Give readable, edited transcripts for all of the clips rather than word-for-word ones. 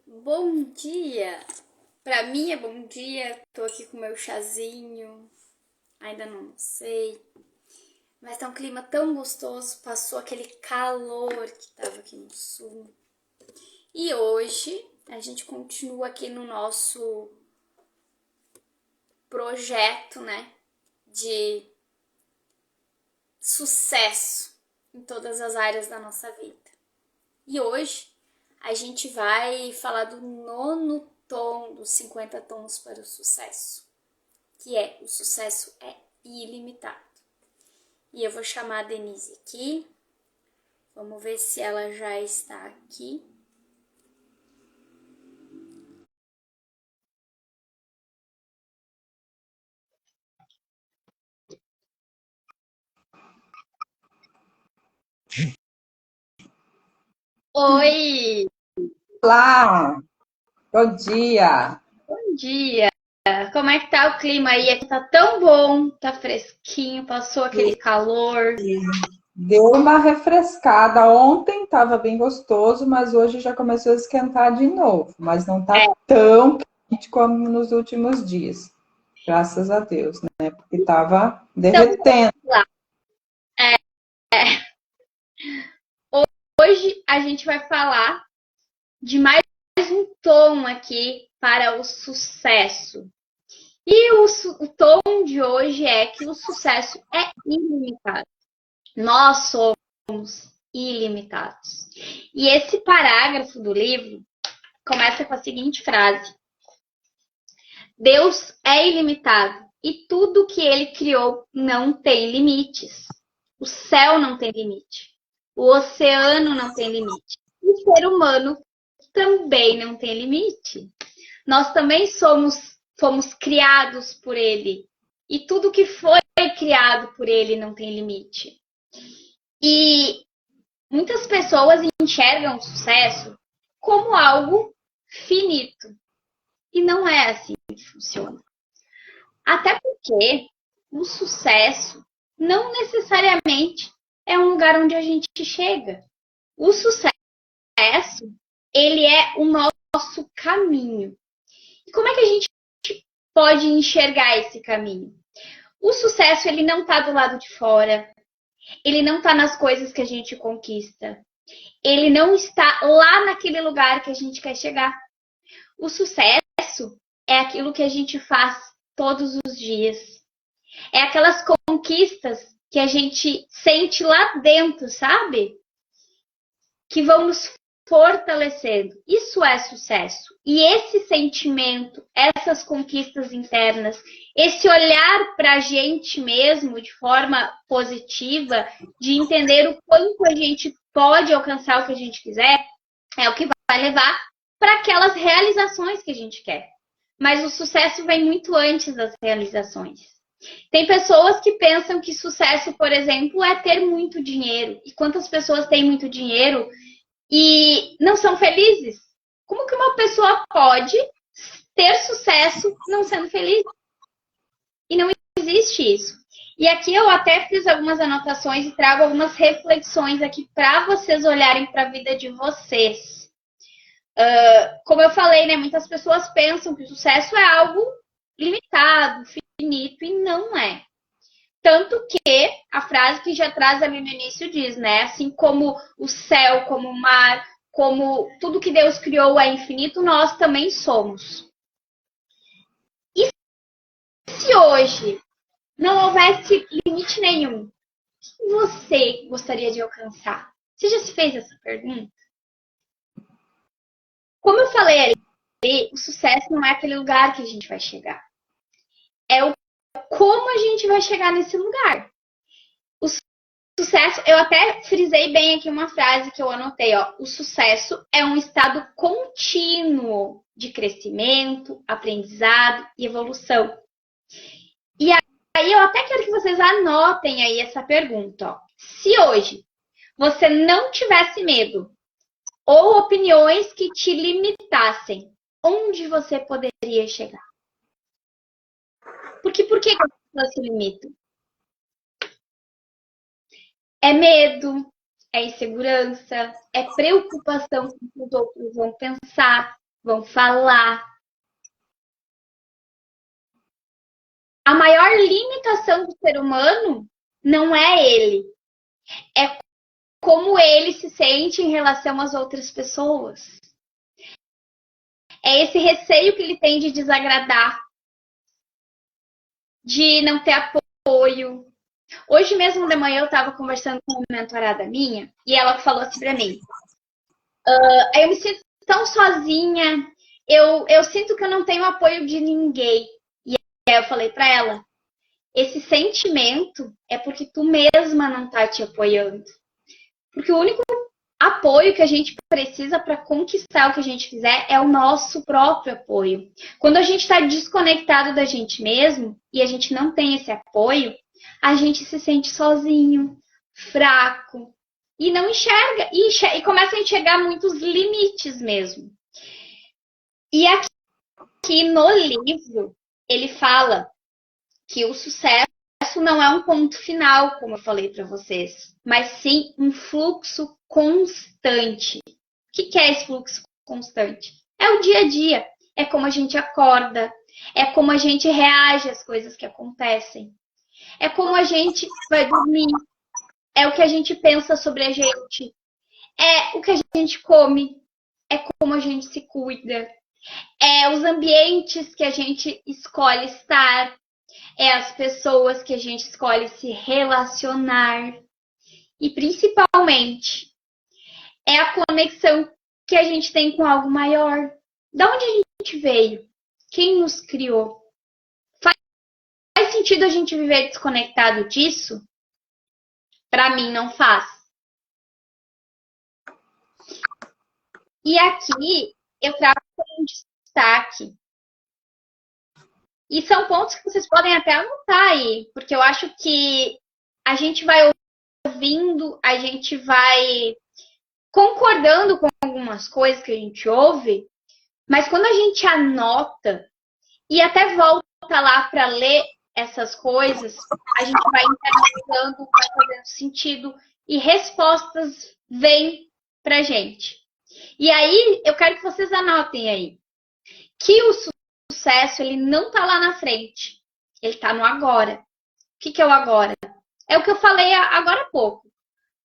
Bom dia! Pra mim é bom dia, tô aqui com meu chazinho, ainda não sei, mas tá um clima tão gostoso, passou aquele calor que tava aqui no sul. E hoje a gente continua aqui no nosso projeto, né, de sucesso em todas as áreas da nossa vida. E hoje a gente vai falar do nono tom dos 50 tons para o sucesso, que é o sucesso é ilimitado. E eu vou chamar a Denise aqui. Vamos ver se ela já está aqui. Oi, Olá, bom dia. bom dia. Como é que tá o clima aí? Aqui tá tão bom, tá fresquinho, passou aquele calor. Deu uma refrescada. Ontem estava bem gostoso, mas hoje já começou a esquentar de novo. Mas não É, está tão quente como nos últimos dias. Graças a Deus, né? Porque estava então derretendo. vamos lá. Hoje a gente vai falar de mais um tom aqui para o sucesso. E o tom de hoje é que o sucesso é ilimitado. Nós somos ilimitados. E esse parágrafo do livro começa com a seguinte frase: Deus é ilimitado e tudo que ele criou não tem limites. O céu não tem limite. O oceano não tem limite. O ser humano também não tem limite. Nós também fomos criados por ele. E tudo que foi criado por ele não tem limite. E muitas pessoas enxergam o sucesso como algo finito. E não é assim que funciona. Até porque o sucesso não necessariamente é um lugar onde a gente chega. O sucesso, ele é o nosso caminho. E como é que a gente pode enxergar esse caminho? O sucesso, ele não está do lado de fora. Ele não está nas coisas que a gente conquista. Ele não está lá naquele lugar que a gente quer chegar. O sucesso é aquilo que a gente faz todos os dias. É aquelas conquistas que a gente sente lá dentro, sabe? Que vão nos fortalecendo. Isso é sucesso. E esse sentimento, essas conquistas internas, esse olhar para a gente mesmo de forma positiva, de entender o quanto a gente pode alcançar o que a gente quiser, é o que vai levar para aquelas realizações que a gente quer. Mas o sucesso vem muito antes das realizações. Tem pessoas que pensam que sucesso, por exemplo, é ter muito dinheiro. E quantas pessoas têm muito dinheiro e não são felizes? Como que uma pessoa pode ter sucesso não sendo feliz? E não existe isso. E aqui eu até fiz algumas anotações e trago algumas reflexões aqui para vocês olharem para a vida de vocês. Como eu falei, né, muitas pessoas pensam que o sucesso é algo limitado, finito, e não é. Tanto que a frase que já traz ali no início diz, né? Assim como o céu, como o mar, como tudo que Deus criou é infinito, nós também somos. E se hoje não houvesse limite nenhum, o que você gostaria de alcançar? Você já se fez essa pergunta? Como eu falei ali, o sucesso não é aquele lugar que a gente vai chegar. É o como a gente vai chegar nesse lugar. O sucesso, eu até frisei bem aqui uma frase que eu anotei, ó. O sucesso é um estado contínuo de crescimento, aprendizado e evolução. E aí eu até quero que vocês anotem aí essa pergunta, ó. Se hoje você não tivesse medo ou opiniões que te limitassem, onde você poderia chegar? Porque por que as pessoas se limitam? É medo, é insegurança, é preocupação com o que os outros vão pensar. vão falar. A maior limitação do ser humano não é ele, é como ele se sente em relação às outras pessoas. É esse receio que ele tem de desagradar, de não ter apoio. Hoje mesmo de manhã eu estava conversando com uma mentorada minha e ela falou assim para mim: eu me sinto tão sozinha, eu sinto que eu não tenho apoio de ninguém. E aí eu falei para ela: esse sentimento é porque tu mesma não tá te apoiando. Porque o único apoio que a gente precisa para conquistar o que a gente quiser é o nosso próprio apoio. Quando a gente está desconectado da gente mesmo e a gente não tem esse apoio, a gente se sente sozinho, fraco e não enxerga e começa a enxergar muitos limites mesmo. E aqui no livro ele fala que o sucesso não é um ponto final, como eu falei para vocês, mas sim um fluxo constante. O que é esse fluxo constante? É o dia a dia, é como a gente acorda, é como a gente reage às coisas que acontecem, é como a gente vai dormir, é o que a gente pensa sobre a gente, é o que a gente come, é como a gente se cuida, é os ambientes que a gente escolhe estar, é as pessoas que a gente escolhe se relacionar. E principalmente, é a conexão que a gente tem com algo maior. Da onde a gente veio? Quem nos criou? Faz sentido a gente viver desconectado disso? Para mim, não faz. E aqui, eu trago um destaque. E são pontos que vocês podem até anotar aí, porque eu acho que a gente vai ouvindo, a gente vai concordando com algumas coisas que a gente ouve, mas quando a gente anota e até volta lá para ler essas coisas, a gente vai internalizando, vai fazendo sentido e respostas vêm pra gente. E aí, eu quero que vocês anotem aí que o sucesso, ele não tá lá na frente, ele tá no agora. O que é o agora? É o que eu falei agora há pouco.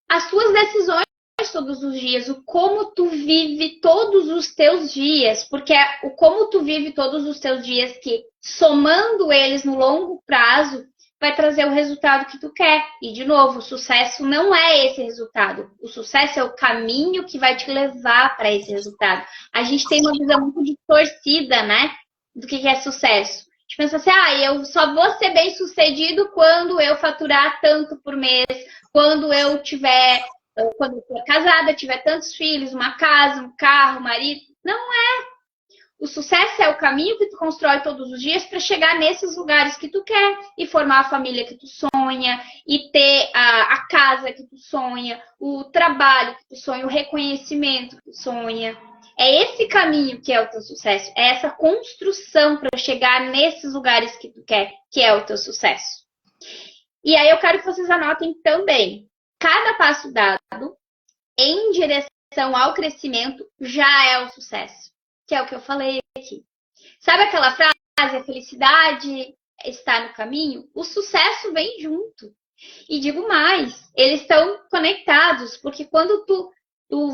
As suas decisões todos os dias, o como tu vive todos os teus dias, porque é o como tu vive todos os teus dias que, somando eles no longo prazo, vai trazer o resultado que tu quer. E, de novo, o sucesso não é esse resultado. O sucesso é o caminho que vai te levar para esse resultado. A gente tem uma visão muito distorcida, né? Do que é sucesso. A gente pensa assim, eu só vou ser bem sucedido quando eu faturar tanto por mês, quando eu for casada, tiver tantos filhos, uma casa, um carro, um marido. Não é. O sucesso é o caminho que tu constrói todos os dias para chegar nesses lugares que tu quer e formar a família que tu sonha e ter a casa que tu sonha, o trabalho que tu sonha, o reconhecimento que tu sonha. É esse caminho que é o teu sucesso. É essa construção para chegar nesses lugares que tu quer, que é o teu sucesso. E aí eu quero que vocês anotem também. Cada passo dado em direção ao crescimento já é o sucesso, que é o que eu falei aqui. Sabe aquela frase, a felicidade está no caminho? O sucesso vem junto. E digo mais, eles estão conectados, porque quando tu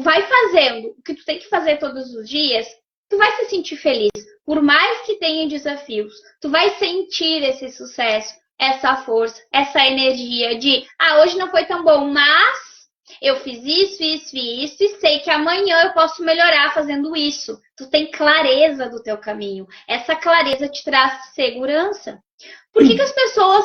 vai fazendo o que tu tem que fazer todos os dias, tu vai se sentir feliz. Por mais que tenha desafios, tu vai sentir esse sucesso, essa força, essa energia de, hoje não foi tão bom, mas eu fiz isso e sei que amanhã eu posso melhorar fazendo isso. Tu tem clareza do teu caminho. Essa clareza te traz segurança. Por que as pessoas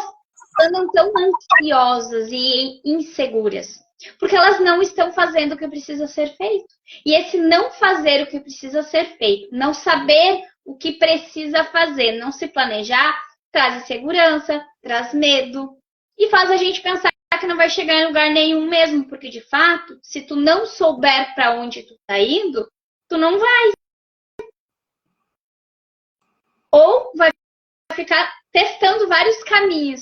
andam tão ansiosas e inseguras? Porque elas não estão fazendo o que precisa ser feito. E esse não fazer o que precisa ser feito, não saber o que precisa fazer, não se planejar, traz insegurança, traz medo e faz a gente pensar que não vai chegar em lugar nenhum mesmo, porque de fato, se tu não souber para onde tu tá indo, tu não vai. Ou vai ficar testando vários caminhos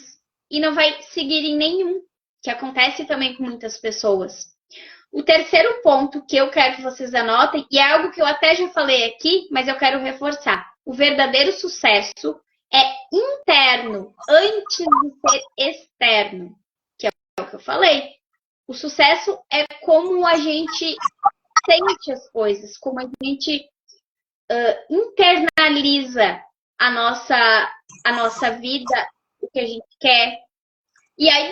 e não vai seguir em nenhum, que acontece também com muitas pessoas. O terceiro ponto que eu quero que vocês anotem, e é algo que eu até já falei aqui, mas eu quero reforçar. O verdadeiro sucesso é interno, antes de ser externo, que é o que eu falei. O sucesso é como a gente sente as coisas, como a gente internaliza a nossa vida, o que a gente quer. E aí,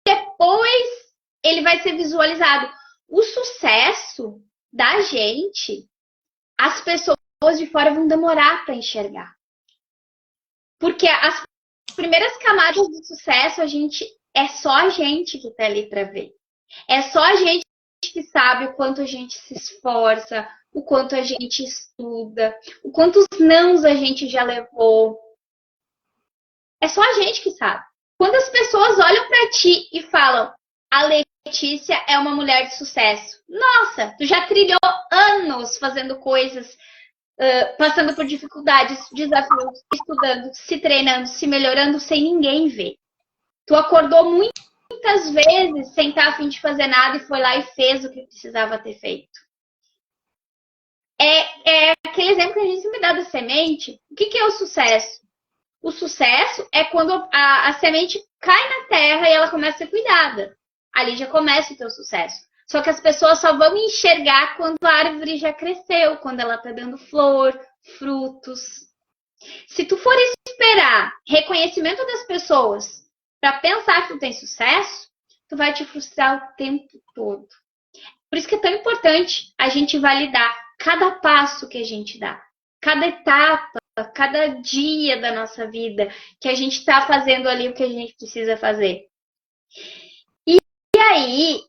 depois, ele vai ser visualizado. O sucesso da gente, as pessoas de fora vão demorar para enxergar. Porque as primeiras camadas de sucesso, é só a gente que tá ali para ver. É só a gente que sabe o quanto a gente se esforça, o quanto a gente estuda, o quantos nãos a gente já levou. É só a gente que sabe. Quando as pessoas olham para ti e falam, a Letícia é uma mulher de sucesso. Nossa, tu já trilhou anos fazendo coisas, passando por dificuldades, desafios, estudando, se treinando, se melhorando sem ninguém ver. Tu acordou muitas vezes sem estar a fim de fazer nada e foi lá e fez o que precisava ter feito. É aquele exemplo que a gente me dá da semente. O que é o sucesso? O sucesso é quando a semente cai na terra e ela começa a ser cuidada. Ali já começa o teu sucesso. Só que as pessoas só vão enxergar quando a árvore já cresceu, quando ela está dando flor, frutos. Se tu for esperar reconhecimento das pessoas para pensar que tu tem sucesso, tu vai te frustrar o tempo todo. Por isso que é tão importante a gente validar cada passo que a gente dá, cada etapa, cada dia da nossa vida que a gente está fazendo ali o que a gente precisa fazer. E aí,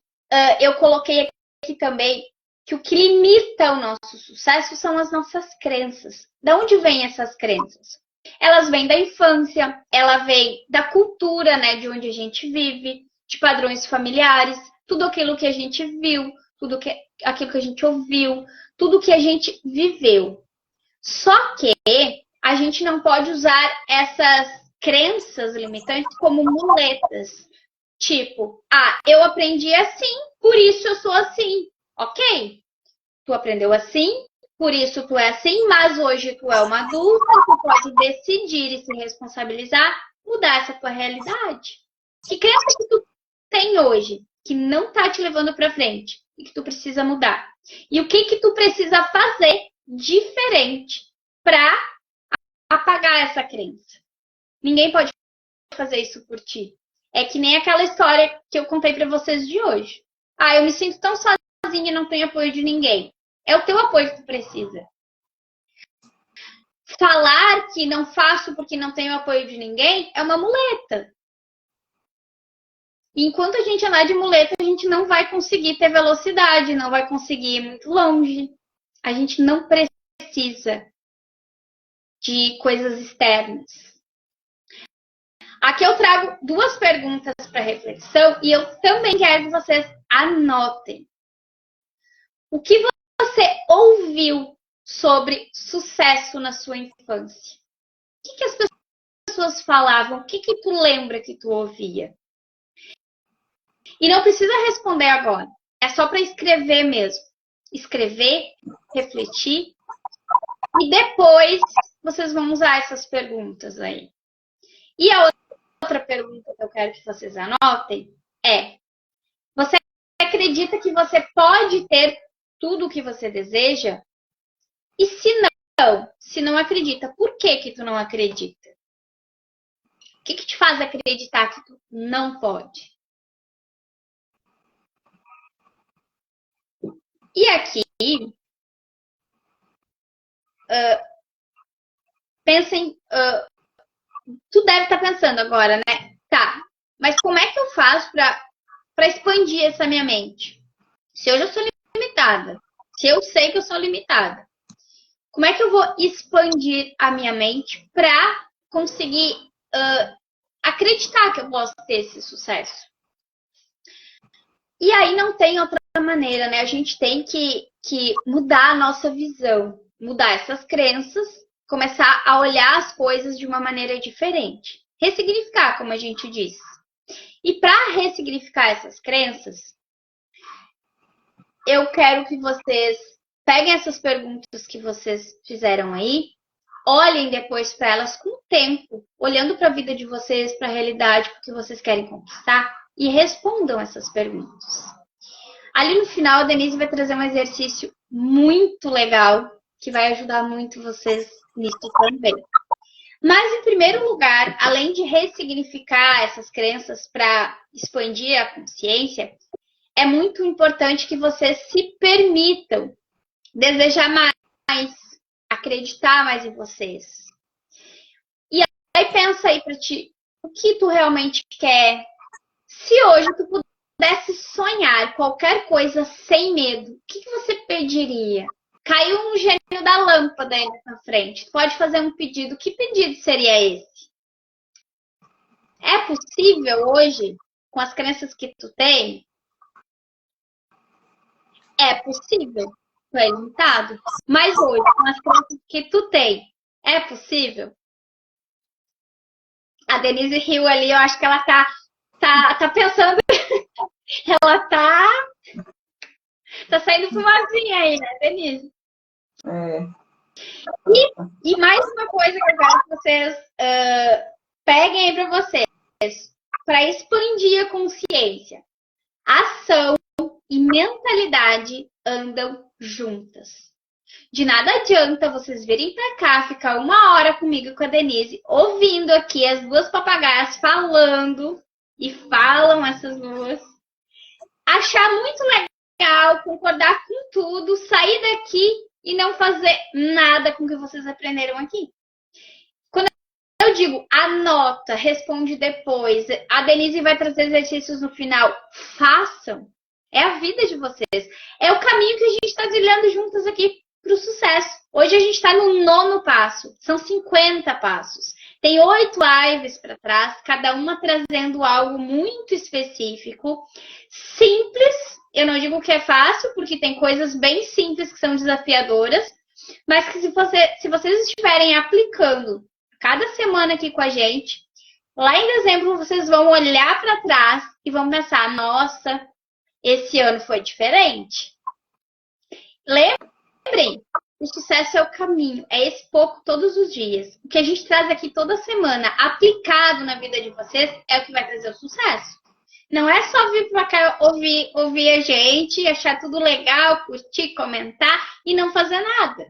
eu coloquei aqui também que o que limita o nosso sucesso são as nossas crenças. De onde vêm essas crenças? Elas vêm da infância, ela vem da cultura, né, de onde a gente vive, de padrões familiares, tudo aquilo que a gente viu, aquilo que a gente ouviu, tudo que a gente viveu. Só que a gente não pode usar essas crenças limitantes como muletas. Tipo, eu aprendi assim, por isso eu sou assim. Ok, tu aprendeu assim, por isso tu é assim, mas hoje tu é uma adulta, tu pode decidir e se responsabilizar, mudar essa tua realidade. Que crença que tu tem hoje que não tá te levando para frente e que tu precisa mudar? E o que tu precisa fazer diferente para apagar essa crença? Ninguém pode fazer isso por ti. É que nem aquela história que eu contei para vocês de hoje. Eu me sinto tão sozinha e não tenho apoio de ninguém. É o teu apoio que tu precisa. Falar que não faço porque não tenho apoio de ninguém é uma muleta. E enquanto a gente andar de muleta, a gente não vai conseguir ter velocidade, não vai conseguir ir muito longe. A gente não precisa de coisas externas. Aqui eu trago duas perguntas para reflexão e eu também quero que vocês anotem. O que você ouviu sobre sucesso na sua infância? O que as pessoas falavam? O que tu lembra que tu ouvia? E não precisa responder agora. É só para escrever mesmo. Escrever, refletir. E depois vocês vão usar essas perguntas aí. E a outra pergunta que eu quero que vocês anotem é: você acredita que você pode ter tudo o que você deseja? E se não acredita, por que tu não acredita? O que te faz acreditar que tu não pode? E aqui, pensem, tu deve estar pensando agora, né? Tá, mas como é que eu faço para expandir essa minha mente? Se eu já sou limitada, se eu sei que eu sou limitada, como é que eu vou expandir a minha mente para conseguir acreditar que eu posso ter esse sucesso? E aí não tem outra maneira, né? A gente tem que mudar a nossa visão, mudar essas crenças, começar a olhar as coisas de uma maneira diferente. Ressignificar, como a gente disse. E para ressignificar essas crenças, eu quero que vocês peguem essas perguntas que vocês fizeram aí, olhem depois para elas com o tempo, olhando para a vida de vocês, para a realidade, para o que vocês querem conquistar, e respondam essas perguntas. Ali no final, a Denise vai trazer um exercício muito legal, que vai ajudar muito vocês nisso também. Mas, em primeiro lugar, além de ressignificar essas crenças para expandir a consciência, é muito importante que vocês se permitam desejar mais, acreditar mais em vocês. E aí pensa aí para ti, o que tu realmente quer? Se hoje tu pudesse sonhar qualquer coisa sem medo, o que você pediria? Caiu um gênio da lâmpada aí na frente. Tu pode fazer um pedido. Que pedido seria esse? É possível hoje, com as crenças que tu tem? É possível. Tu é limitado. Mas hoje, com as crenças que tu tem, é possível? A Denise riu ali, eu acho que ela tá pensando. Ela tá saindo fumacinha aí, né, Denise? É. E mais uma coisa que eu quero que vocês peguem aí para vocês, para expandir a consciência. Ação e mentalidade andam juntas. De nada adianta vocês virem para cá, ficar 1 hora comigo e com a Denise, ouvindo aqui as duas papagaias falando, e falam essas duas, achar muito legal, concordar com tudo, sair daqui e não fazer nada com o que vocês aprenderam aqui. Quando eu digo anota, responde depois, a Denise vai trazer exercícios no final, façam. É a vida de vocês. É o caminho que a gente está trilhando juntas aqui para o sucesso. Hoje a gente está no 9º passo. São 50 passos. Tem 8 lives para trás, cada uma trazendo algo muito específico. Simples. Eu não digo que é fácil, porque tem coisas bem simples que são desafiadoras. Mas que se vocês estiverem aplicando cada semana aqui com a gente, lá em dezembro vocês vão olhar para trás e vão pensar, nossa, esse ano foi diferente. Lembrem, o sucesso é o caminho, é esse pouco todos os dias. O que a gente traz aqui toda semana, aplicado na vida de vocês, é o que vai trazer o sucesso. Não é só vir para cá ouvir a gente, achar tudo legal, curtir, comentar e não fazer nada.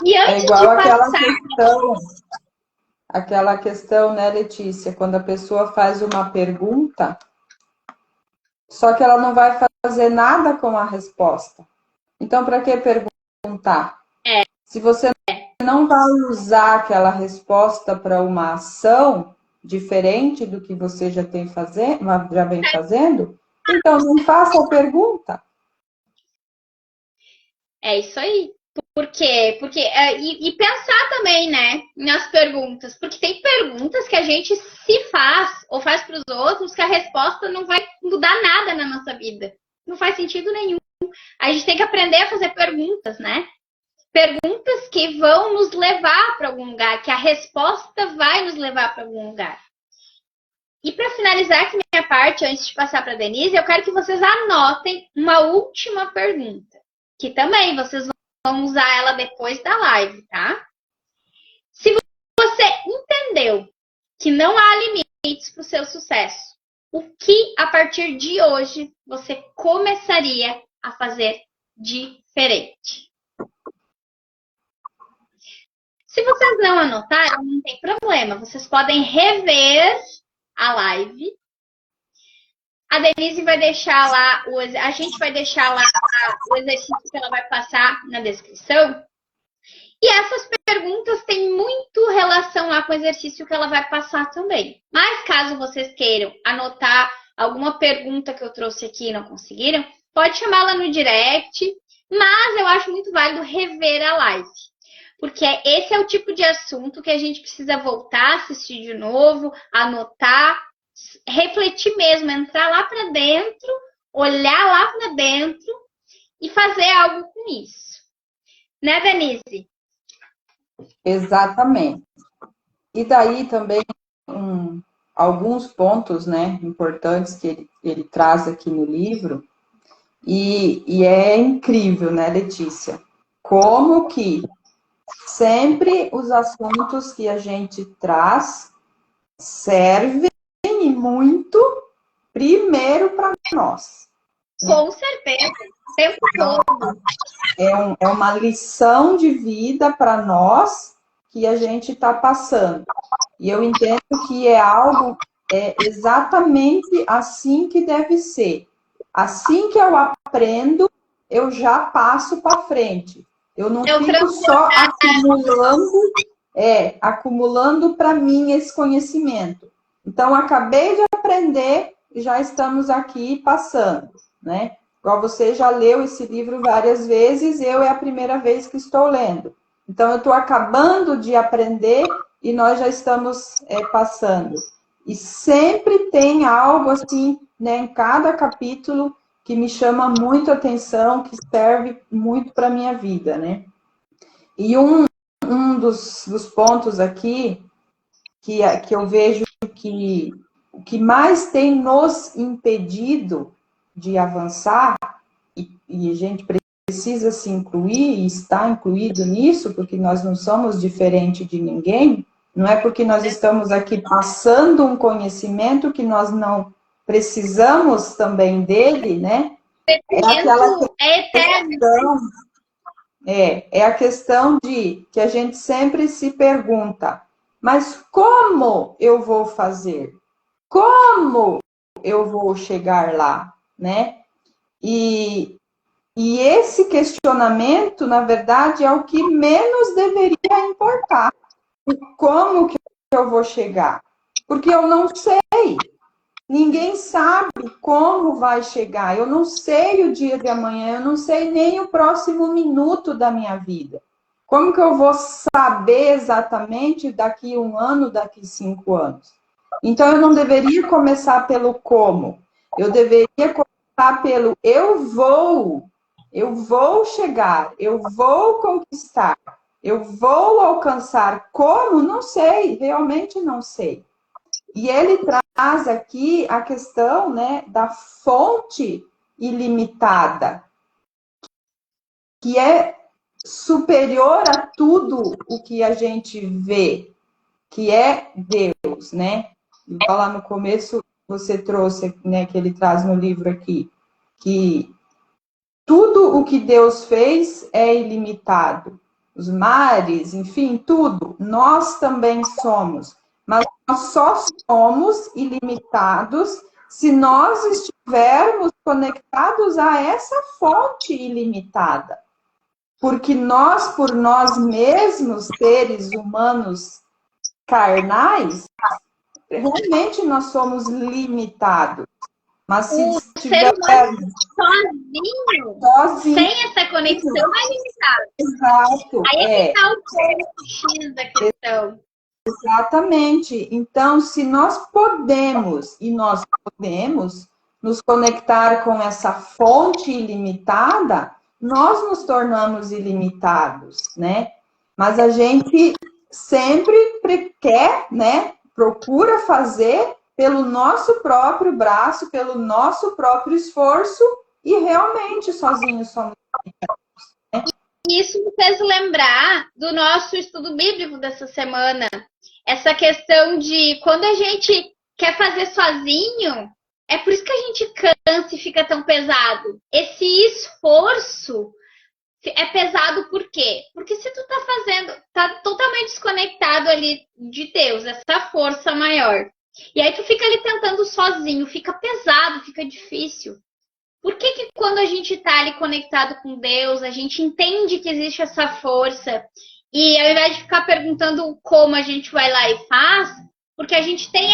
E antes igual de aquela questão, né, Letícia, quando a pessoa faz uma pergunta, só que ela não vai fazer nada com a resposta. Então, para que perguntar? Se você não vai usar aquela resposta para uma ação diferente do que você já vem fazendo, então não faça a pergunta. É isso aí. Por quê? Porque, e pensar também, né, nas perguntas. Porque tem perguntas que a gente se faz ou faz para os outros que a resposta não vai mudar nada na nossa vida. Não faz sentido nenhum. A gente tem que aprender a fazer perguntas, né? Perguntas que vão nos levar para algum lugar, que a resposta vai nos levar para algum lugar. E para finalizar aqui minha parte, antes de passar para a Denise, eu quero que vocês anotem uma última pergunta, que também vocês vão usar ela depois da live, tá? Se você entendeu que não há limites para o seu sucesso, o que a partir de hoje você começaria a fazer diferente? Se vocês não anotaram, não tem problema. Vocês podem rever a live. A Denise vai deixar lá, a gente vai deixar lá o exercício que ela vai passar na descrição. E essas perguntas têm muito relação lá com o exercício que ela vai passar também. Mas caso vocês queiram anotar alguma pergunta que eu trouxe aqui e não conseguiram, pode chamar lá no direct. Mas eu acho muito válido rever a live. Porque esse é o tipo de assunto que a gente precisa voltar, assistir de novo, anotar, refletir mesmo, entrar lá para dentro, olhar lá para dentro e fazer algo com isso. Né, Denise? Exatamente. E daí também alguns pontos, né, importantes que ele traz aqui no livro, E é incrível, né, Letícia? Como que sempre os assuntos que a gente traz servem muito primeiro para nós. Com certeza, o tempo todo. É uma lição de vida para nós que a gente está passando. E eu entendo que é algo exatamente assim que deve ser. Assim que eu aprendo, eu já passo para frente. Eu não fico só acumulando para mim esse conhecimento. Então, acabei de aprender e já estamos aqui passando, né? Igual você já leu esse livro várias vezes, eu é a primeira vez que estou lendo. Então, eu estou acabando de aprender e nós já estamos passando. E sempre tem algo assim, né, em cada capítulo que me chama muito a atenção, que serve muito para a minha vida, né? E um dos pontos aqui que eu vejo que o que mais tem nos impedido de avançar, e a gente precisa se incluir e está incluído nisso, porque nós não somos diferente de ninguém, não é porque nós estamos aqui passando um conhecimento que nós não precisamos também dele, né? É aquela questão, é a questão de que a gente sempre se pergunta, mas como eu vou fazer? Como eu vou chegar lá, né? E esse questionamento, na verdade, é o que menos deveria importar. Como que eu vou chegar? Porque eu não sei. Ninguém sabe como vai chegar. Eu não sei o dia de amanhã, eu não sei nem o próximo minuto da minha vida. Como que eu vou saber exatamente daqui 1 ano, daqui 5 anos? Então, eu não deveria começar pelo como. Eu deveria começar pelo eu vou chegar, eu vou conquistar, eu vou alcançar. Como? Não sei, realmente não sei. E ele traz aqui a questão, né, da fonte ilimitada, que é superior a tudo o que a gente vê, que é Deus, né? Igual lá no começo você trouxe, né, que ele traz no livro aqui, que tudo o que Deus fez é ilimitado. Os mares, enfim, tudo. Nós também somos. Mas nós só somos ilimitados se nós estivermos conectados a essa fonte ilimitada. Porque nós, por nós mesmos, seres humanos carnais, realmente nós somos limitados. Mas se ser humano sozinho, sem essa conexão, é limitado. Exato. Aí é que está o ponto X da questão. Exatamente. Então, se nós podemos nos conectar com essa fonte ilimitada, nós nos tornamos ilimitados, né? Mas a gente sempre quer, né? Procura fazer pelo nosso próprio braço, pelo nosso próprio esforço, e realmente sozinhos somos limitados, né? Isso me fez lembrar do nosso estudo bíblico dessa semana. Essa questão de quando a gente quer fazer sozinho, é por isso que a gente cansa e fica tão pesado. Esse esforço é pesado por quê? Porque se tu tá fazendo, tá totalmente desconectado ali de Deus, essa força maior. E aí tu fica ali tentando sozinho, fica pesado, fica difícil. Por que quando a gente tá ali conectado com Deus, a gente entende que existe essa força, e ao invés de ficar perguntando como a gente vai lá e faz, porque a gente tem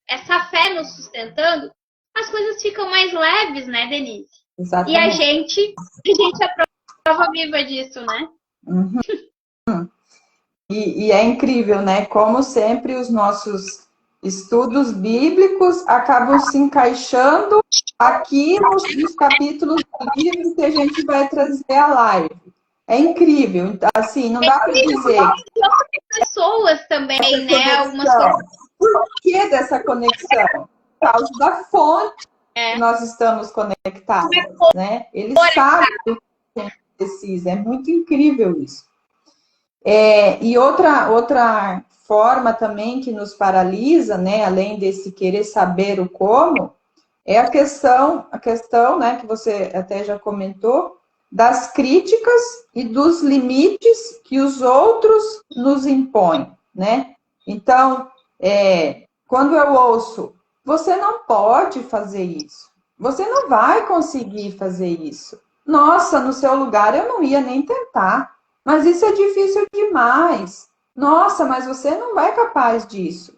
essa fé nos sustentando, as coisas ficam mais leves, né, Denise? Exatamente. E a gente é a prova viva disso, né? Uhum. E é incrível, né? Como sempre os nossos estudos bíblicos acabam se encaixando aqui nos capítulos do livro que a gente vai trazer à live. É incrível. Então, assim, não dá para dizer. Pessoas também, né? Algumas coisas. Por que dessa conexão? Por causa da fonte que nós estamos conectados, né? Ele sabe o que a gente precisa. É muito incrível isso. E outra forma também que nos paralisa, né, além desse querer saber o como, é a questão, né, que você até já comentou, das críticas e dos limites que os outros nos impõem, né? Então, quando eu ouço, você não pode fazer isso, você não vai conseguir fazer isso. Nossa, no seu lugar eu não ia nem tentar, mas isso é difícil demais. Nossa, mas você não é capaz disso.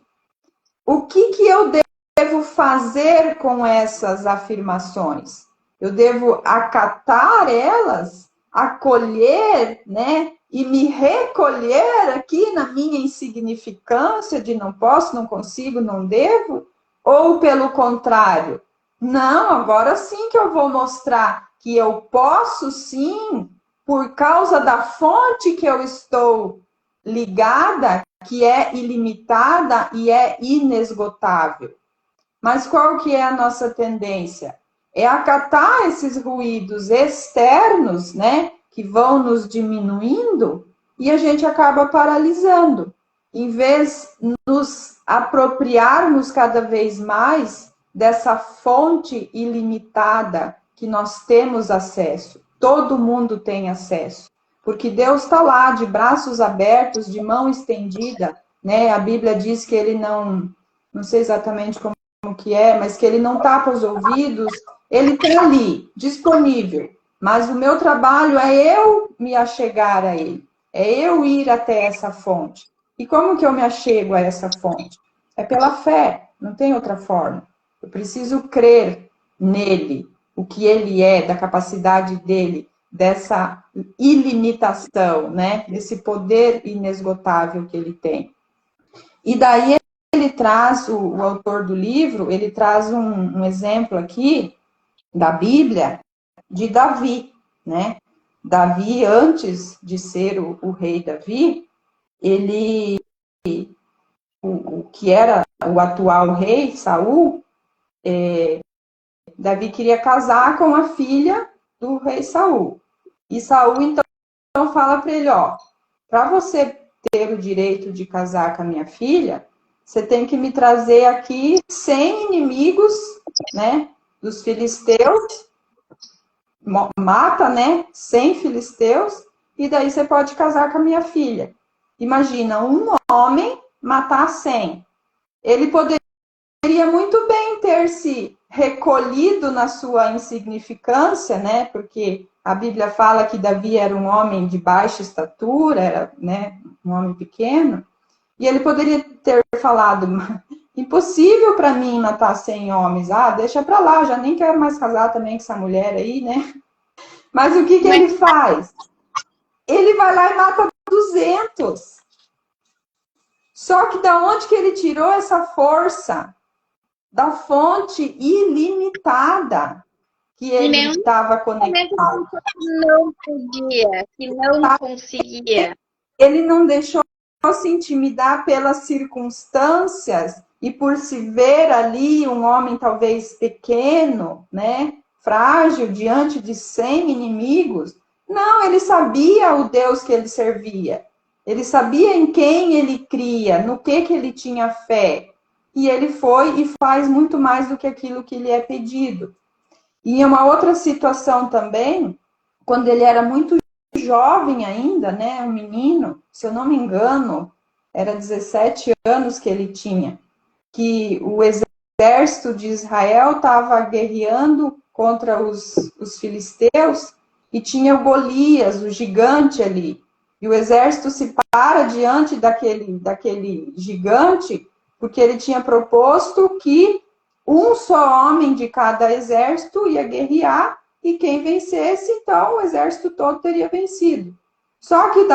O que eu devo fazer com essas afirmações? Eu devo acatar elas, acolher, né? E me recolher aqui na minha insignificância de não posso, não consigo, não devo? Ou pelo contrário, não, agora sim que eu vou mostrar que eu posso sim, por causa da fonte que eu estou ligada, que é ilimitada e é inesgotável. Mas qual que é a nossa tendência? É acatar esses ruídos externos, né, que vão nos diminuindo e a gente acaba paralisando. Em vez de nos apropriarmos cada vez mais dessa fonte ilimitada que nós temos acesso. Todo mundo tem acesso. Porque Deus está lá, de braços abertos, de mão estendida, né? A Bíblia diz que ele não sei exatamente como que é, mas que ele não tapa os ouvidos, ele está ali, disponível. Mas o meu trabalho é eu me achegar a ele, é eu ir até essa fonte. E como que eu me achego a essa fonte? É pela fé, não tem outra forma. Eu preciso crer nele, o que ele é, da capacidade dele, dessa ilimitação, né? Desse poder inesgotável que ele tem. E daí ele traz, o autor do livro, ele traz um exemplo aqui da Bíblia de Davi, né? Davi, antes de ser o rei Davi, ele, o que era o atual rei, Saul, Davi queria casar com a filha do rei Saul. E Saul, então, fala para ele, ó, para você ter o direito de casar com a minha filha, você tem que me trazer aqui 100 inimigos, né, dos filisteus, mata, né, 100 filisteus, e daí você pode casar com a minha filha. Imagina, um homem matar 100. Ele poderia muito bem ter se recolhido na sua insignificância, né, porque a Bíblia fala que Davi era um homem de baixa estatura, era, né, um homem pequeno, e ele poderia ter falado, impossível para mim matar 100 homens, deixa para lá, já nem quero mais casar também com essa mulher aí, né? Mas o que ele faz? Ele vai lá e mata 200. Só que da onde que ele tirou essa força? Da fonte ilimitada que ele estava conectado. Não podia, que não conseguia. Ele não deixou se intimidar pelas circunstâncias e por se ver ali um homem talvez pequeno, né, frágil, diante de 100 inimigos. Não, ele sabia o Deus que ele servia. Ele sabia em quem ele cria, no que ele tinha fé. E ele foi e faz muito mais do que aquilo que lhe é pedido. E em uma outra situação também, quando ele era muito jovem ainda, né, um menino, se eu não me engano, era 17 anos que ele tinha, que o exército de Israel estava guerreando contra os filisteus e tinha o Golias, o gigante ali. E o exército se para diante daquele gigante, porque ele tinha proposto que um só homem de cada exército ia guerrear e quem vencesse, então, o exército todo teria vencido. Só que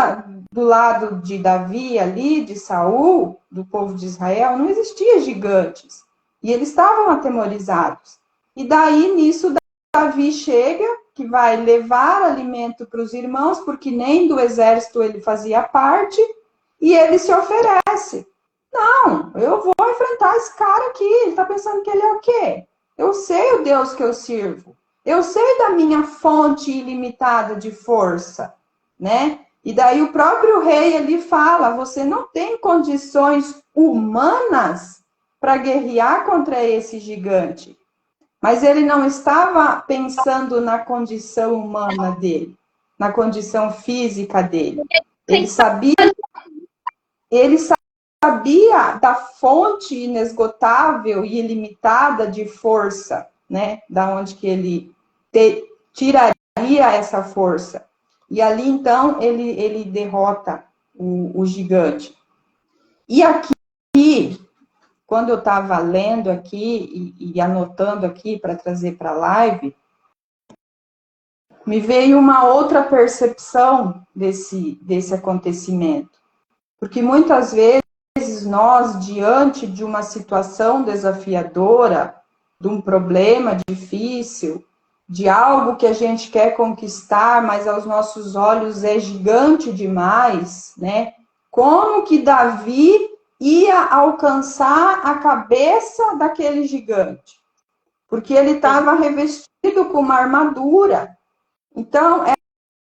do lado de Davi ali, de Saul, do povo de Israel, não existia gigantes. E eles estavam atemorizados. E daí, nisso, Davi chega, que vai levar alimento para os irmãos, porque nem do exército ele fazia parte, e ele se oferece. Não, eu vou enfrentar esse cara aqui. Ele está pensando que ele é o quê? Eu sei o Deus que eu sirvo. Eu sei da minha fonte ilimitada de força, né? E daí o próprio rei ali fala, você não tem condições humanas para guerrear contra esse gigante. Mas ele não estava pensando na condição humana dele, na condição física dele. Ele sabia, ele sabia da fonte inesgotável e ilimitada de força, né? Da onde que ele tiraria essa força. E ali, então, ele derrota o gigante. E aqui, quando eu estava lendo aqui e anotando aqui para trazer para a live, me veio uma outra percepção desse acontecimento. Porque muitas vezes nós, diante de uma situação desafiadora, de um problema difícil, de algo que a gente quer conquistar, mas aos nossos olhos é gigante demais, né? Como que Davi ia alcançar a cabeça daquele gigante? Porque ele estava revestido com uma armadura. Então,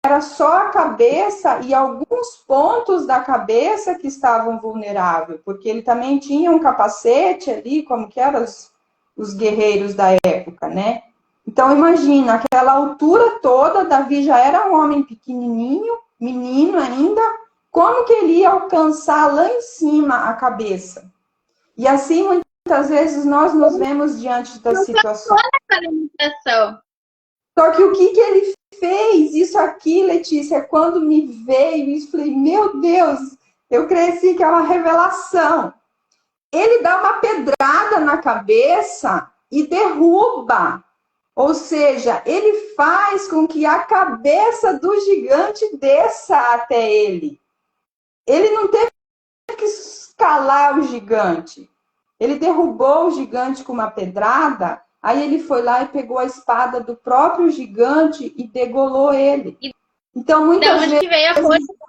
era só a cabeça e alguns pontos da cabeça que estavam vulneráveis, porque ele também tinha um capacete ali, como que eram os guerreiros da época, né? Então, imagina, aquela altura toda, Davi já era um homem pequenininho, menino ainda, como que ele ia alcançar lá em cima a cabeça? E assim, muitas vezes, nós nos vemos diante das situações. Só que o que ele fez? Isso aqui, Letícia, quando me veio isso, falei, meu Deus, eu cresci que é uma revelação. Ele dá uma pedrada na cabeça e derruba. Ou seja, ele faz com que a cabeça do gigante desça até ele. Ele não teve que escalar o gigante. Ele derrubou o gigante com uma pedrada, aí ele foi lá e pegou a espada do próprio gigante e degolou ele. Então, muitas vezes, que veio a força da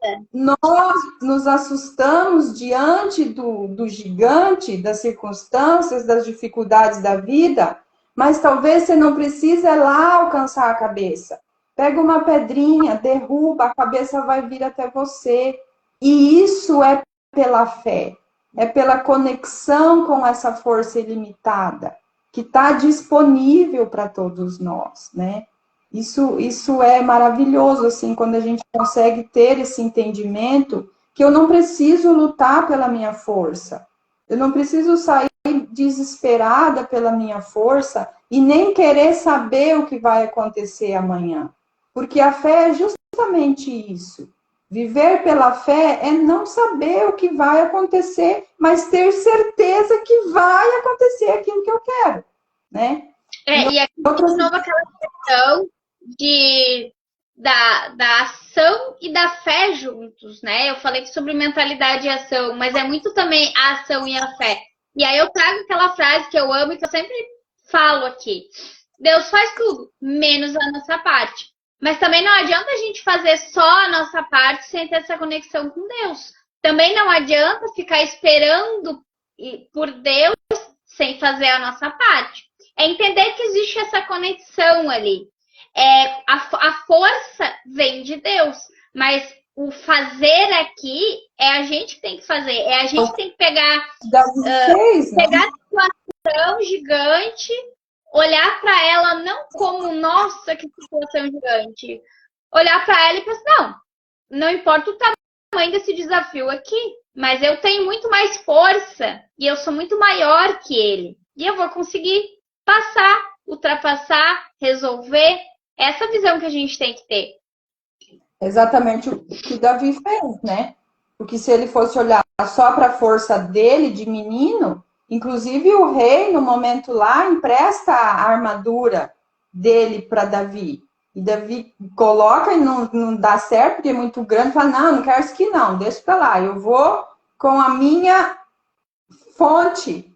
espada? Nós nos assustamos diante do gigante, das circunstâncias, das dificuldades da vida, mas talvez você não precise ir lá alcançar a cabeça. Pega uma pedrinha, derruba, a cabeça vai vir até você. E isso é pela fé, é pela conexão com essa força ilimitada, que está disponível para todos nós, né? Isso é maravilhoso, assim, quando a gente consegue ter esse entendimento que eu não preciso lutar pela minha força. Eu não preciso sair desesperada pela minha força e nem querer saber o que vai acontecer amanhã. Porque a fé é justamente isso. Viver pela fé é não saber o que vai acontecer, mas ter certeza que vai acontecer aquilo que eu quero, né? E aqui de novo aquela questão da ação e da fé juntos, né? Eu falei sobre mentalidade e ação, mas é muito também a ação e a fé. E aí eu trago aquela frase que eu amo e que eu sempre falo aqui. Deus faz tudo, menos a nossa parte. Mas também não adianta a gente fazer só a nossa parte sem ter essa conexão com Deus. Também não adianta ficar esperando por Deus sem fazer a nossa parte. É entender que existe essa conexão ali. A força vem de Deus, mas o fazer aqui é a gente que tem que fazer. É a gente que tem que pegar, pegar a situação gigante, olhar para ela não como, nossa, que situação gigante. Olhar para ela e pensar, não importa o tamanho desse desafio aqui, mas eu tenho muito mais força e eu sou muito maior que ele. E eu vou conseguir passar, ultrapassar, resolver. Essa visão que a gente tem que ter. Exatamente o que Davi fez, né? Porque se ele fosse olhar só para a força dele, de menino, inclusive o rei, no momento lá, empresta a armadura dele para Davi. E Davi coloca e não dá certo, porque é muito grande, fala, não quero isso aqui não, deixa para lá, eu vou com a minha fonte,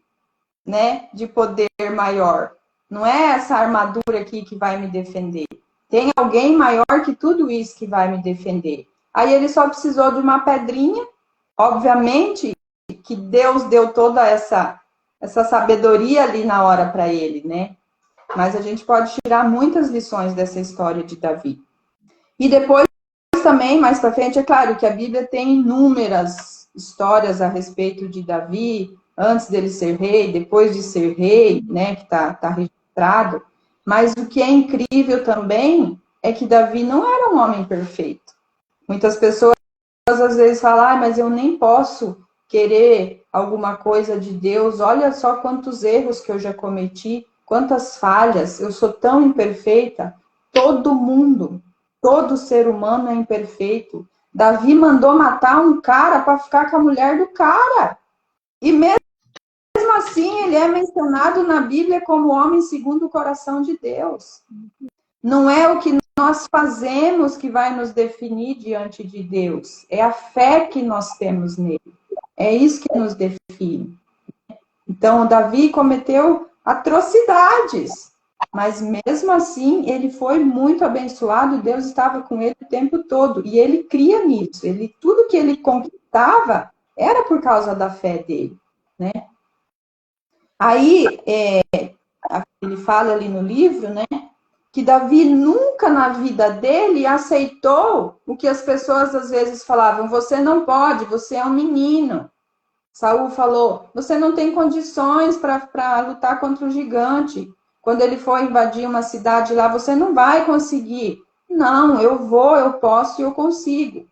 né, de poder maior. Não é essa armadura aqui que vai me defender. Tem alguém maior que tudo isso que vai me defender. Aí ele só precisou de uma pedrinha. Obviamente que Deus deu toda essa essa sabedoria ali na hora para ele, né? Mas a gente pode tirar muitas lições dessa história de Davi. E depois também, mais para frente, é claro que a Bíblia tem inúmeras histórias a respeito de Davi, antes dele ser rei, depois de ser rei, né, que tá registrado. Mas o que é incrível também é que Davi não era um homem perfeito. Muitas pessoas às vezes falam, ah, mas eu nem posso querer alguma coisa de Deus, olha só quantos erros que eu já cometi, quantas falhas, eu sou tão imperfeita. Todo mundo, todo ser humano é imperfeito. Davi mandou matar um cara para ficar com a mulher do cara. E mesmo assim, ele é mencionado na Bíblia como homem segundo o coração de Deus. Não é o que nós fazemos que vai nos definir diante de Deus. É a fé que nós temos nele. É isso que nos define. Então, Davi cometeu atrocidades, mas mesmo assim, ele foi muito abençoado, Deus estava com ele o tempo todo, e ele cria nisso. Tudo que ele conquistava era por causa da fé dele, né? Aí, ele fala ali no livro, né, que Davi nunca na vida dele aceitou o que as pessoas às vezes falavam, você não pode, você é um menino. Saul falou, você não tem condições para lutar contra o gigante. Quando ele foi invadir uma cidade lá, você não vai conseguir. Não, eu vou, eu posso e eu consigo.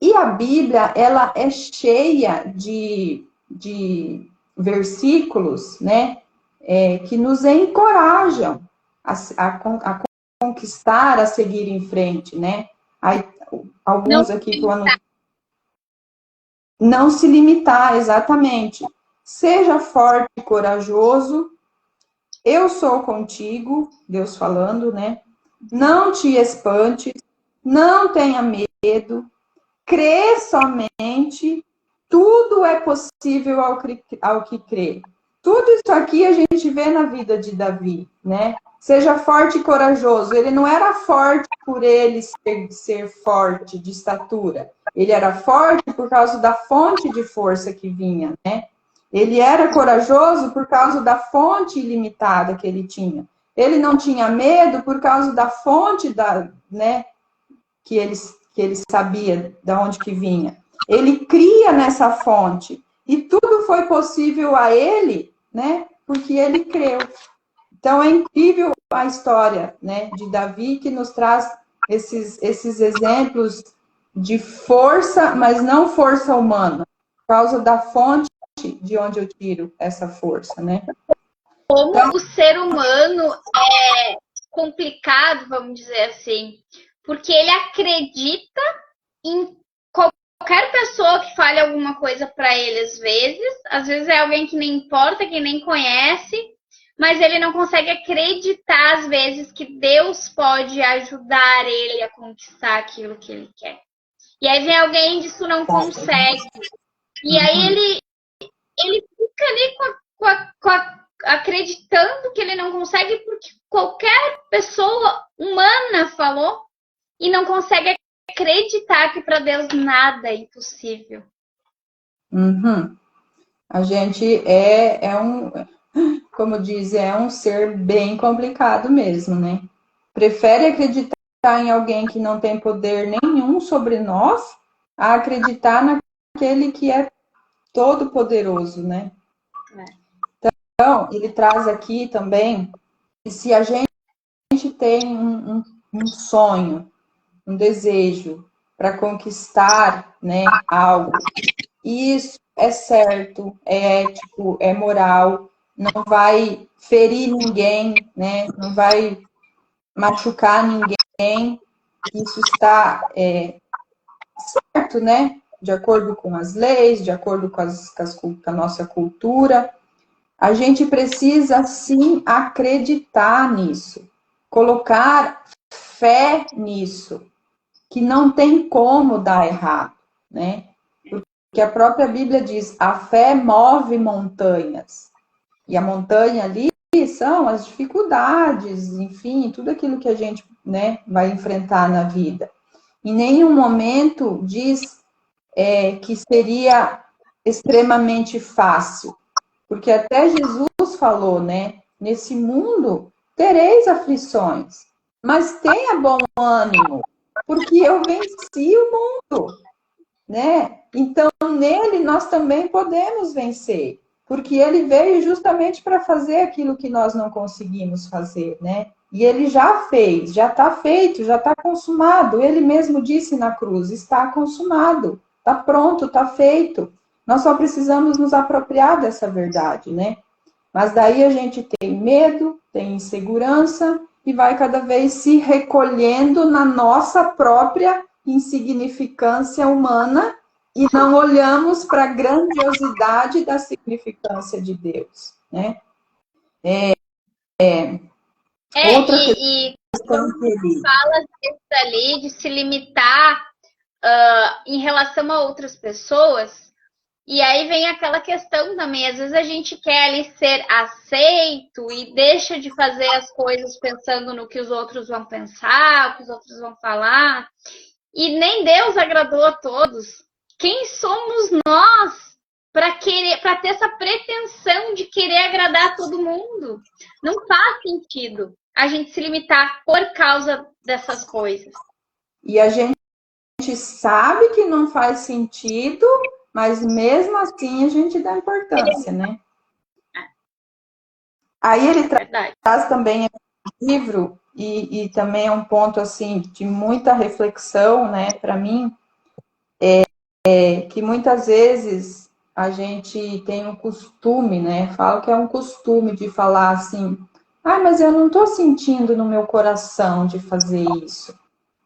E a Bíblia, ela é cheia de versículos, né, que nos encorajam a conquistar, a seguir em frente, né? Aí, alguns aqui que eu anotei. Não se limitar, exatamente. Seja forte e corajoso. Eu sou contigo, Deus falando, né? Não te espantes, não tenha medo, crê somente, tudo é possível ao que crê. Tudo isso aqui a gente vê na vida de Davi, né? Seja forte e corajoso. Ele não era forte por ele ser forte de estatura. Ele era forte por causa da fonte de força que vinha, né? Ele era corajoso por causa da fonte ilimitada que ele tinha. Ele não tinha medo por causa da fonte né, que ele sabia de onde que vinha. Ele cria nessa fonte. E tudo foi possível a ele, né? Porque ele creu. Então é incrível a história, né, de Davi, que nos traz esses exemplos de força, mas não força humana, por causa da fonte de onde eu tiro essa força, né? Como então, o ser humano é complicado, vamos dizer assim, porque ele acredita em qualquer pessoa que fale alguma coisa para ele, às vezes é alguém que nem importa, que nem conhece, mas ele não consegue acreditar, às vezes, que Deus pode ajudar ele a conquistar aquilo que ele quer. E aí vem alguém e diz que não consegue. E aí ele fica ali acreditando que ele não consegue porque qualquer pessoa humana falou e não consegue acreditar que para Deus nada é impossível. Uhum. A gente como diz, é um ser bem complicado mesmo, né? Prefere acreditar em alguém que não tem poder nenhum sobre nós a acreditar naquele que é todo poderoso, né? Então, ele traz aqui também que se a gente tem um sonho, um desejo para conquistar, né, algo, isso é certo, é ético, é moral, não vai ferir ninguém, né, não vai machucar ninguém, isso está certo, né, de acordo com as leis, de acordo com a nossa cultura. A gente precisa, sim, acreditar nisso, colocar fé nisso, que não tem como dar errado, né? Porque a própria Bíblia diz, a fé move montanhas. E a montanha ali são as dificuldades, enfim, tudo aquilo que a gente, né, vai enfrentar na vida. Em nenhum momento diz que seria extremamente fácil. Porque até Jesus falou, né? Nesse mundo tereis aflições, mas tenha bom ânimo, porque eu venci o mundo, né? Então, nele nós também podemos vencer, porque ele veio justamente para fazer aquilo que nós não conseguimos fazer, né? E ele já fez, já está feito, já está consumado. Ele mesmo disse na cruz: está consumado, está pronto, está feito. Nós só precisamos nos apropriar dessa verdade, né? Mas daí a gente tem medo, tem insegurança e vai cada vez se recolhendo na nossa própria insignificância humana e não olhamos para a grandiosidade da significância de Deus, né? Outra e questão que ele... fala disso ali, de se limitar em relação a outras pessoas, e aí vem aquela questão também, às vezes a gente quer ali ser aceito e deixa de fazer as coisas pensando no que os outros vão pensar, o que os outros vão falar, e nem Deus agradou a todos. Quem somos nós para ter essa pretensão de querer agradar a todo mundo? Não faz sentido a gente se limitar por causa dessas coisas. E a gente sabe que não faz sentido, mas mesmo assim a gente dá importância, né? Aí ele traz também um livro, e também é um ponto assim de muita reflexão, né, para mim, que muitas vezes a gente tem um costume, né? Falo que é um costume de falar assim: ah, mas eu não estou sentindo no meu coração de fazer isso.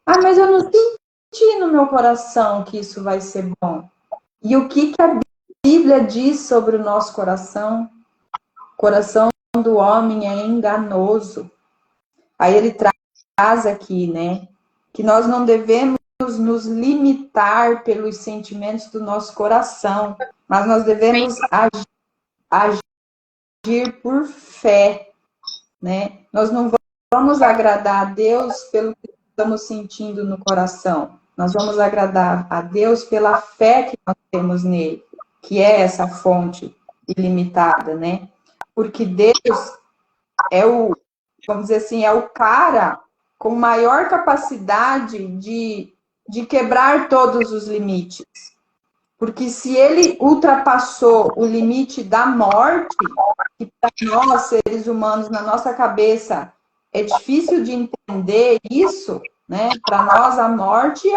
Ah, mas eu não senti no meu coração que isso vai ser bom. E o que a Bíblia diz sobre o nosso coração? O coração do homem é enganoso. Aí ele traz aqui, né, que nós não devemos nos limitar pelos sentimentos do nosso coração, mas nós devemos agir por fé, né? Nós não vamos agradar a Deus pelo que estamos sentindo no coração. Nós vamos agradar a Deus pela fé que nós temos nele, que é essa fonte ilimitada, né? Porque Deus é o, vamos dizer assim, é o cara com maior capacidade de quebrar todos os limites. Porque se ele ultrapassou o limite da morte, que para nós, seres humanos, na nossa cabeça, é difícil de entender isso, né? Para nós, a morte,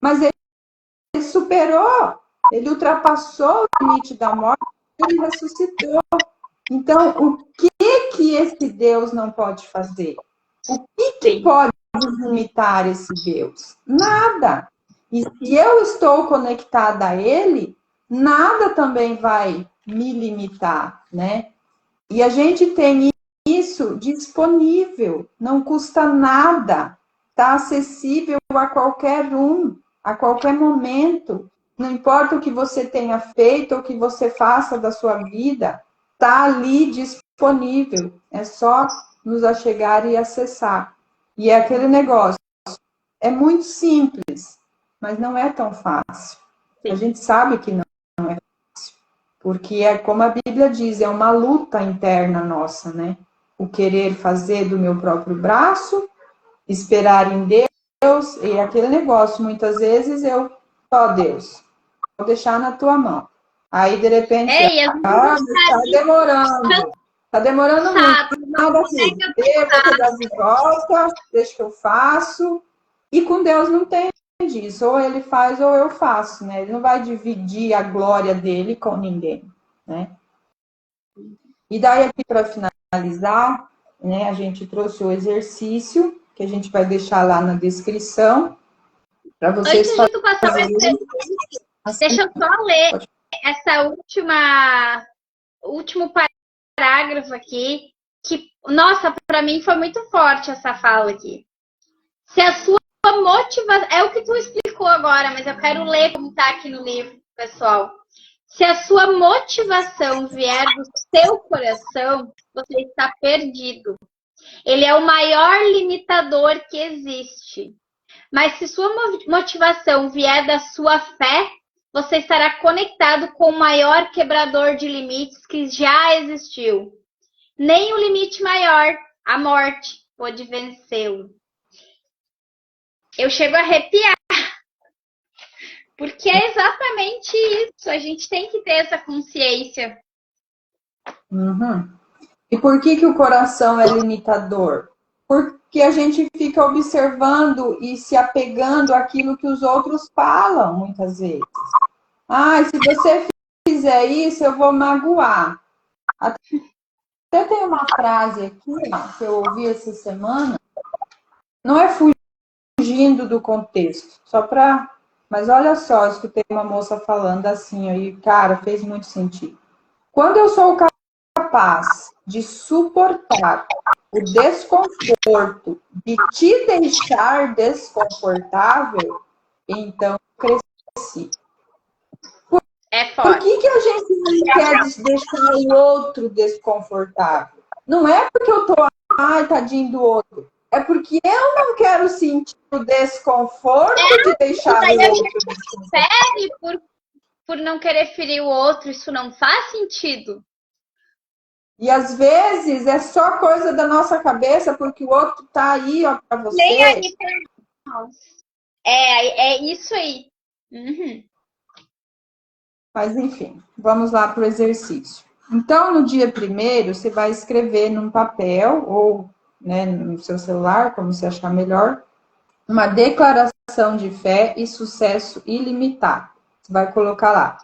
mas ele superou, ele ultrapassou o limite da morte, ele ressuscitou. Então, o que esse Deus não pode fazer? O que pode limitar esse Deus? Nada. E se eu estou conectada a Ele, nada também vai me limitar, né? E a gente tem isso disponível, não custa nada, está acessível a qualquer um, a qualquer momento. Não importa o que você tenha feito ou o que você faça da sua vida, está ali disponível. É só nos achegar e acessar. E é aquele negócio. É muito simples, mas não é tão fácil. Sim. A gente sabe que não é fácil. Porque é como a Bíblia diz, é uma luta interna nossa, né? O querer fazer do meu próprio braço, esperar em Deus, e aquele negócio, muitas vezes Deus, vou deixar na tua mão. Aí, de repente, tá demorando muito, nada aqui. Eu vou te dar de volta, deixa que eu faço. E com Deus não tem disso, ou ele faz ou eu faço, né? Ele não vai dividir a glória dele com ninguém, né? E daí aqui para finalizar, né, a gente trouxe o exercício, que a gente vai deixar lá na descrição, para vocês fazerem. Antes de tu passar o exercício, deixa eu só ler essa último parágrafo aqui, que, nossa, para mim foi muito forte essa fala aqui. Se a sua motivação, é o que tu explicou agora, mas eu quero ler como está aqui no livro, pessoal. Se a sua motivação vier do seu coração, você está perdido. Ele é o maior limitador que existe. Mas se sua motivação vier da sua fé, você estará conectado com o maior quebrador de limites que já existiu. Nem o limite maior, a morte, pôde vencê-lo. Eu chego a arrepiar, porque é exatamente isso. A gente tem que ter essa consciência. Uhum. E por que o coração é limitador? Porque a gente fica observando e se apegando àquilo que os outros falam, muitas vezes. Ah, se você fizer isso, eu vou magoar. Até tem uma frase aqui, ó, que eu ouvi essa semana. Não é fugindo do contexto, só para... Mas olha só, eu escutei uma moça falando assim, aí, cara, fez muito sentido. Quando eu sou capaz de suportar o desconforto, de te deixar desconfortável, então eu cresci. É Por forte. que a gente não quer deixar o outro desconfortável? Não é porque eu tô, ai, tadinho do outro. É porque eu não quero sentir o desconforto de deixar o outro desconfortável. Por não querer ferir o outro, isso não faz sentido. E às vezes é só coisa da nossa cabeça, porque o outro tá aí, ó, pra você. Nem aí pra nós. É isso aí. Uhum. Mas enfim, vamos lá para o exercício. Então, no dia primeiro, você vai escrever num papel ou, né, no seu celular, como você achar melhor, uma declaração de fé e sucesso ilimitado. Você vai colocar lá: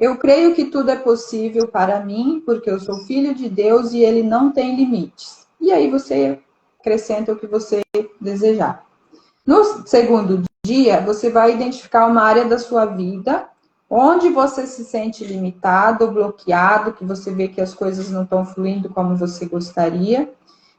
eu creio que tudo é possível para mim, porque eu sou filho de Deus e ele não tem limites. E aí você acrescenta o que você desejar. No segundo dia, você vai identificar uma área da sua vida onde você se sente limitado, bloqueado, que você vê que as coisas não estão fluindo como você gostaria.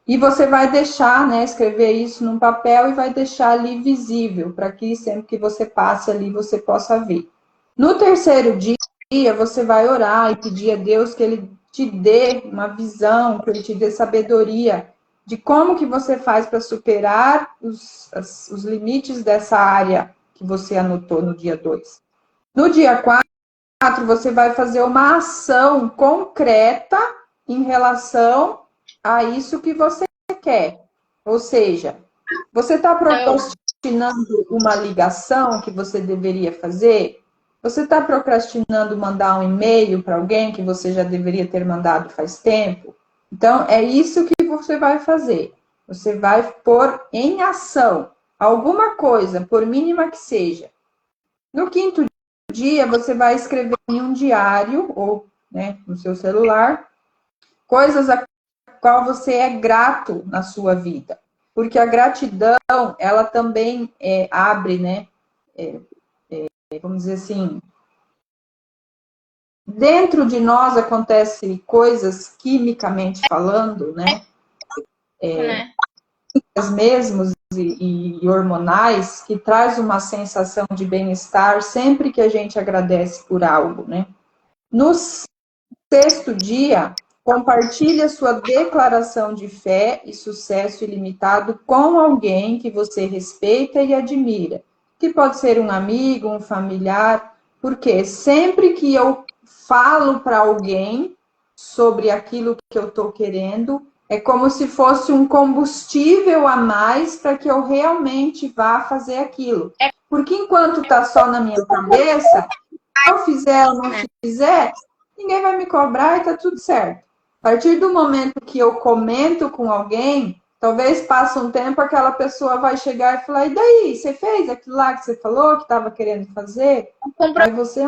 E você vai deixar, né, escrever isso num papel e vai deixar ali visível, para que sempre que você passe ali, você possa ver. No terceiro dia, você vai orar e pedir a Deus que Ele te dê uma visão, que Ele te dê sabedoria de como que você faz para superar os limites dessa área que você anotou no dia 2. No dia 4, você vai fazer uma ação concreta em relação a isso que você quer. Ou seja, você está procrastinando uma ligação que você deveria fazer? Você está procrastinando mandar um e-mail para alguém que você já deveria ter mandado faz tempo? Então, é isso que você vai fazer. Você vai pôr em ação alguma coisa, por mínima que seja. No quinto dia, você vai escrever em um diário, ou, né, no seu celular, coisas a qual você é grato na sua vida. Porque a gratidão, ela também abre, né, vamos dizer assim, dentro de nós acontecem coisas, quimicamente falando, né, mesmos e hormonais, que traz uma sensação de bem-estar sempre que a gente agradece por algo, né. No sexto dia, compartilhe a sua declaração de fé e sucesso ilimitado com alguém que você respeita e admira, que pode ser um amigo, um familiar, porque sempre que eu falo para alguém sobre aquilo que eu estou querendo, é como se fosse um combustível a mais para que eu realmente vá fazer aquilo. Porque enquanto está só na minha cabeça, se eu fizer ou não fizer, ninguém vai me cobrar e tá tudo certo. A partir do momento que eu comento com alguém, talvez passe um tempo, aquela pessoa vai chegar e falar: e daí, você fez aquilo lá que você falou, que estava querendo fazer? Aí você,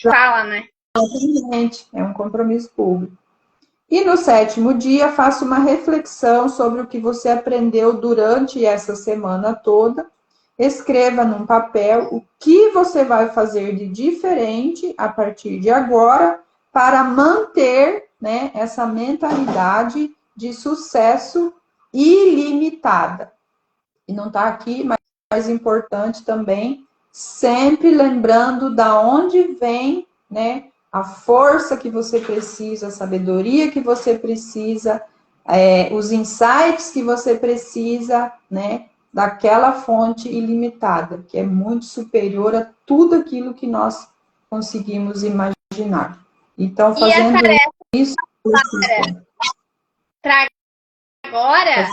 fala, né? Exatamente, é um compromisso público. E no sétimo dia, faça uma reflexão sobre o que você aprendeu durante essa semana toda. Escreva num papel o que você vai fazer de diferente a partir de agora para manter, né, essa mentalidade de sucesso ilimitada. E não está aqui, mas mais importante também, sempre lembrando da onde vem, né, a força que você precisa, a sabedoria que você precisa, os insights que você precisa, né, daquela fonte ilimitada, que é muito superior a tudo aquilo que nós conseguimos imaginar. Então, fazendo isso, para agora,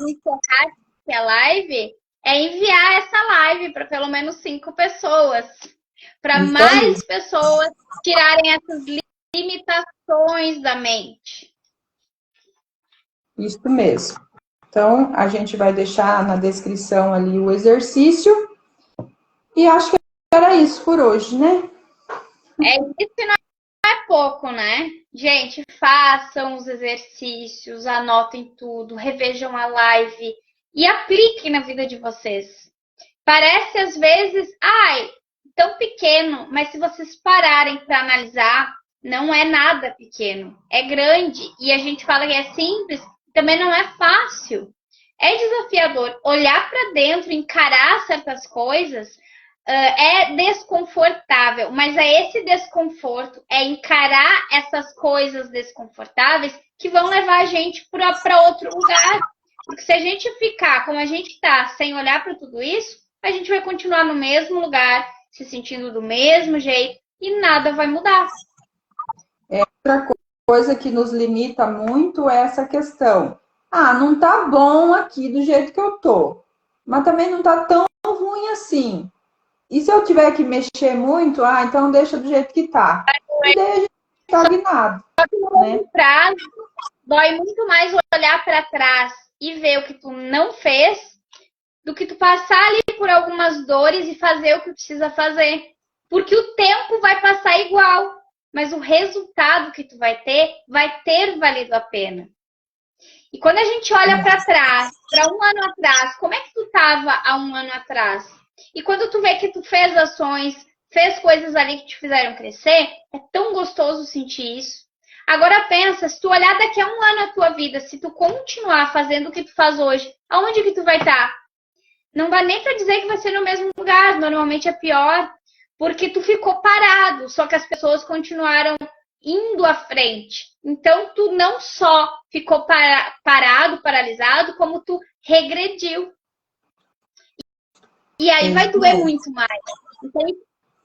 encerrar a live, é enviar essa live para pelo menos 5 pessoas, para mais pessoas tirarem essas limitações da mente. Isso mesmo. Então, a gente vai deixar na descrição ali o exercício. E acho que era isso por hoje, né? É isso que não é pouco, né? Gente, façam os exercícios, anotem tudo, revejam a live e apliquem na vida de vocês. Parece às vezes, tão pequeno, mas se vocês pararem para analisar, não é nada pequeno, é grande. E a gente fala que é simples, também não é fácil. É desafiador olhar para dentro, encarar certas coisas, é desconfortável, mas é esse desconforto, é encarar essas coisas desconfortáveis que vão levar a gente para outro lugar. Porque se a gente ficar como a gente está, sem olhar para tudo isso, a gente vai continuar no mesmo lugar, se sentindo do mesmo jeito e nada vai mudar. Outra coisa que nos limita muito é essa questão. Não tá bom aqui do jeito que eu tô, mas também não tá tão ruim assim. E se eu tiver que mexer muito, então deixa do jeito que tá. E daí a gente tá estagnado. Né? Dói muito mais olhar para trás e ver o que tu não fez do que tu passar ali por algumas dores e fazer o que precisa fazer. Porque o tempo vai passar igual, mas o resultado que tu vai ter valido a pena. E quando a gente olha para trás, para um ano atrás, como é que tu estava há um ano atrás? E quando tu vê que tu fez ações, fez coisas ali que te fizeram crescer, é tão gostoso sentir isso. Agora pensa, se tu olhar daqui a um ano a tua vida, se tu continuar fazendo o que tu faz hoje, aonde que tu vai estar? Não dá nem para dizer que vai ser no mesmo lugar, normalmente é pior, porque tu ficou parado, só que as pessoas continuaram indo à frente. Então, tu não só ficou parado, paralisado, como tu regrediu. E aí vai doer muito mais. Então,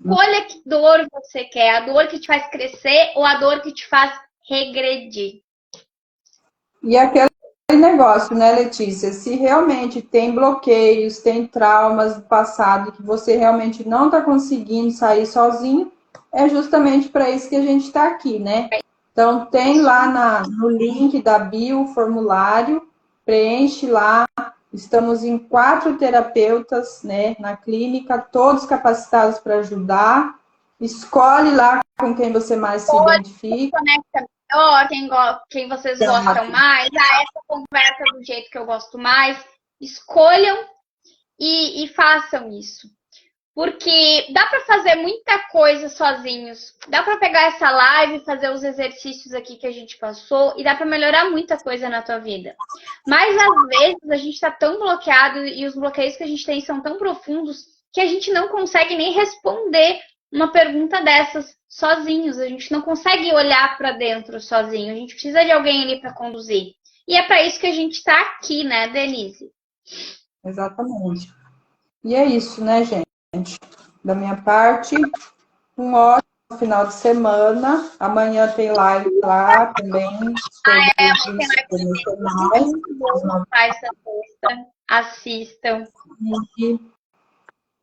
escolha que dor você quer. A dor que te faz crescer ou a dor que te faz regredir. E aquele negócio, né, Letícia? Se realmente tem bloqueios, tem traumas do passado que você realmente não está conseguindo sair sozinho, é justamente para isso que a gente está aqui, né? Então, tem lá no link da bio o formulário, preenche lá. Estamos em 4 terapeutas, né, na clínica, todos capacitados para ajudar. Escolhe lá com quem você mais se identifica. Conecta melhor, quem vocês gostam mais. Essa conversa do jeito que eu gosto mais. Escolham e façam isso. Porque dá para fazer muita coisa sozinhos. Dá para pegar essa live, fazer os exercícios aqui que a gente passou e dá para melhorar muita coisa na tua vida. Mas às vezes a gente está tão bloqueado e os bloqueios que a gente tem são tão profundos que a gente não consegue nem responder uma pergunta dessas sozinhos. A gente não consegue olhar para dentro sozinho. A gente precisa de alguém ali para conduzir. E é para isso que a gente está aqui, né, Denise? Exatamente. E é isso, né, gente? Da minha parte, um ótimo final de semana. Amanhã tem live lá também. Assistam.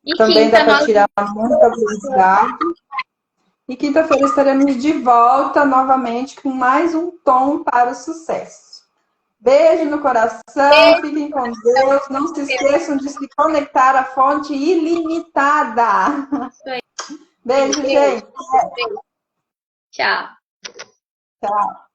E também dá para tirar muita velocidade. E quinta-feira estaremos de volta novamente com mais um tom para o sucesso. Beijo no coração, fiquem com Deus. Não se esqueçam de se conectar à fonte ilimitada. Beijo, gente. Tchau. Tchau.